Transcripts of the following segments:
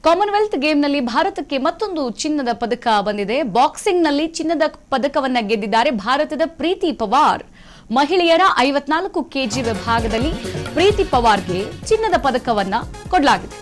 Commonwealth ಗೇಮ್ನಲ್ಲಿ ಭಾರತಕ್ಕೆ ಮತ್ತೊಂದು ಚಿನ್ನದ ಪದಕ ಬಂದಿದೆ. ಬಾಕ್ಸಿಂಗ್ನಲ್ಲಿ ಚಿನ್ನದ ಪದಕವನ್ನ ಗೆದ್ದಿದ್ದಾರೆ ಭಾರತದ ಪ್ರೀತಿ ಪವಾರ್. ಮಹಿಳೆಯರ 54 ಕೆಜಿ ವಿಭಾಗದಲ್ಲಿ ಪ್ರೀತಿ ಪವಾರ್ಗೆ ಚಿನ್ನದ ಪದಕವನ್ನ ಕೊಡಲಾಗಿದೆ.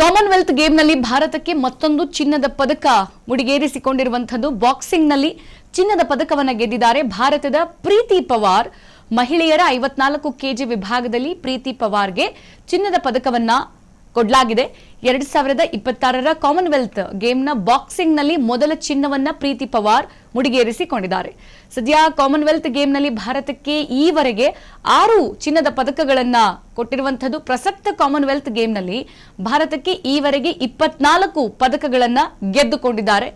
ಕಾಮನ್ವೆಲ್ತ್ ಗೇಮ್ನಲ್ಲಿ ಭಾರತಕ್ಕೆ ಮತ್ತೊಂದು ಚಿನ್ನದ ಪದಕ ಮುಡಿಗೇರಿಸಿಕೊಂಡಿರುವಂತದ್ದು. ಬಾಕ್ಸಿಂಗ್ನಲ್ಲಿ ಚಿನ್ನದ ಪದಕವನ್ನ ಗೆದ್ದಿದ್ದಾರೆ ಭಾರತದ ಪ್ರೀತಿ ಪವಾರ್. ಮಹಿಳೆಯರ 54 ಕೆಜಿ ವಿಭಾಗದಲ್ಲಿ ಪ್ರೀತಿ ಪವಾರ್ಗೆ ಚಿನ್ನದ ಪದಕವನ್ನ ಕೊಡಲಾಗಿದೆ. 2026ರ ಕಾಮನ್ವೆಲ್ತ್ ಗೇಮ್ನ ಬಾಕ್ಸಿಂಗ್ನಲ್ಲಿ ಮೊದಲ ಚಿನ್ನವನ್ನ ಪ್ರೀತಿ ಪವಾರ್ ಮುಡಿಗೇರಿಸಿಕೊಂಡಿದ್ದಾರೆ. ಸದ್ಯ ಕಾಮನ್ವೆಲ್ತ್ ಗೇಮ್ನಲ್ಲಿ ಭಾರತಕ್ಕೆ ಈವರೆಗೆ 6 ಚಿನ್ನದ ಪದಕಗಳನ್ನ ಕೊಟ್ಟಿರುವಂತದ್ದು. ಪ್ರಸಕ್ತ ಕಾಮನ್ವೆಲ್ತ್ ಗೇಮ್ನಲ್ಲಿ ಭಾರತಕ್ಕೆ ಈವರೆಗೆ 24 ಪದಕಗಳನ್ನ ಗೆದ್ದುಕೊಂಡಿದ್ದಾರೆ.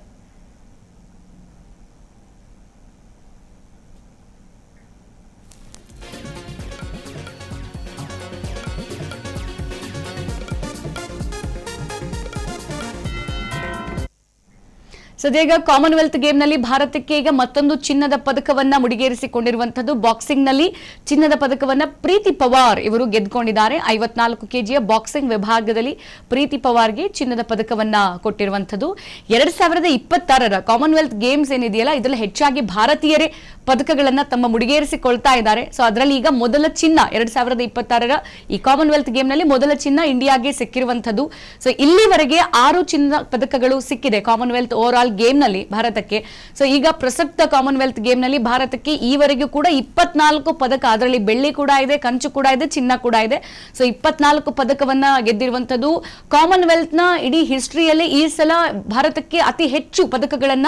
ಸದ್ಯ ಕಾಮನ್ವೆಲ್ತ್ ಗೇಮ್ನಲ್ಲಿ ಭಾರತಕ್ಕೆ ಈಗ ಮತ್ತೊಂದು ಚಿನ್ನದ ಪದಕವನ್ನ ಮುಡಿಗೇರಿಸಿಕೊಂಡಿರುವಂತದ್ದು. ಬಾಕ್ಸಿಂಗ್ನಲ್ಲಿ ಚಿನ್ನದ ಪದಕವನ್ನ ಪ್ರೀತಿ ಪವಾರ್ ಇವರು ಗೆದ್ದುಕೊಂಡಿದ್ದಾರೆ. 54 ಕೆಜಿಯ ಬಾಕ್ಸಿಂಗ್ ವಿಭಾಗದಲ್ಲಿ ಪ್ರೀತಿ ಪವಾರ್ಗೆ ಚಿನ್ನದ ಪದಕವನ್ನ ಕೊಟ್ಟಿರುವಂತದ್ದು. 2026ರ ಕಾಮನ್ವೆಲ್ತ್ ಗೇಮ್ಸ್ ಏನಿದೆಯಲ್ಲ, ಇದರಲ್ಲಿ ಹೆಚ್ಚಾಗಿ ಭಾರತೀಯರೇ ಪದಕಗಳನ್ನ ತಮ್ಮ ಮುಡಿಗೇರಿಸಿಕೊಳ್ತಾ ಇದ್ದಾರೆ. ಸೊ ಅದರಲ್ಲಿ ಈಗ ಮೊದಲ ಚಿನ್ನ 2026ರ ಈ ಕಾಮನ್ವೆಲ್ತ್ ಗೇಮ್ನಲ್ಲಿ ಮೊದಲ ಚಿನ್ನ ಇಂಡಿಯಾಗೆ ಸಿಕ್ಕಿರುವಂತದ್ದು. ಸೊ ಇಲ್ಲಿವರೆಗೆ 6 ಚಿನ್ನ ಪದಕಗಳು ಸಿಕ್ಕಿದೆ ಕಾಮನ್ವೆಲ್ತ್ ಓವರ್ ಆಲ್ ಗೇಮ್ನಲ್ಲಿ ಭಾರತಕ್ಕೆ. ಸೊ ಈಗ ಪ್ರಸಕ್ತ ಕಾಮನ್ವೆಲ್ತ್ ಗೇಮ್ನಲ್ಲಿ ಭಾರತಕ್ಕೆ ಈವರೆಗೂ ಕೂಡ 24 ಪದಕ, ಅದರಲ್ಲಿ ಬೆಳ್ಳಿ ಕೂಡ ಇದೆ, ಕಂಚು ಕೂಡ ಇದೆ, ಚಿನ್ನ ಕೂಡ ಇದೆ. ಸೊ 24 ಪದಕವನ್ನ ಗೆದ್ದಿರುವಂತದ್ದು. ಕಾಮನ್ವೆಲ್ತ್ ನ ಇಡೀ ಹಿಸ್ಟ್ರಿಯಲ್ಲಿ ಈ ಸಲ ಭಾರತಕ್ಕೆ ಅತಿ ಹೆಚ್ಚು ಪದಕಗಳನ್ನ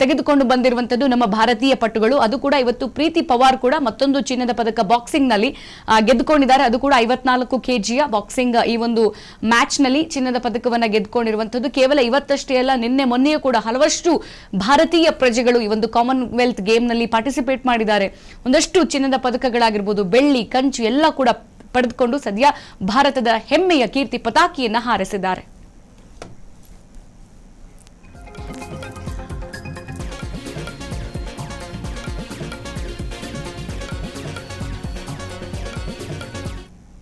ತೆಗೆದುಕೊಂಡು ಬಂದಿರುವಂತದ್ದು ನಮ್ಮ ಭಾರತೀಯ ಪಟುಗಳು. ಅದು ಕೂಡ ಇವತ್ತು ಪ್ರೀತಿ ಪವಾರ್ ಕೂಡ ಮತ್ತೊಂದು ಚಿನ್ನದ ಪದಕ ಬಾಕ್ಸಿಂಗ್ ನಲ್ಲಿ ಗೆದ್ದುಕೊಂಡಿದ್ದಾರೆ. ಅದು ಕೂಡ 54 ಕೆಜಿಯ ಬಾಕ್ಸಿಂಗ್ ಈ ಒಂದು ಮ್ಯಾಚ್ ನಲ್ಲಿ ಚಿನ್ನದ ಪದಕವನ್ನ ಗೆದ್ದುಕೊಂಡಿರುವಂತದ್ದು. ಕೇವಲ ಇವತ್ತಷ್ಟೇ ಅಲ್ಲ, ನಿನ್ನೆ ಮೊನ್ನೆಯೂ ಕೂಡ ಹಲವಷ್ಟು ಭಾರತೀಯ ಪ್ರಜೆಗಳು ಈ ಒಂದು ಕಾಮನ್ವೆಲ್ತ್ ಗೇಮ್ ನಲ್ಲಿ ಪಾರ್ಟಿಸಿಪೇಟ್ ಮಾಡಿದ್ದಾರೆ. ಒಂದಷ್ಟು ಚಿನ್ನದ ಪದಕಗಳಾಗಿರ್ಬೋದು, ಬೆಳ್ಳಿ, ಕಂಚು ಎಲ್ಲ ಕೂಡ ಪಡೆದುಕೊಂಡು ಸದ್ಯ ಭಾರತದ ಹೆಮ್ಮೆಯ ಕೀರ್ತಿ ಪತಾಕಿಯನ್ನ ಹಾರಿಸಿದ್ದಾರೆ.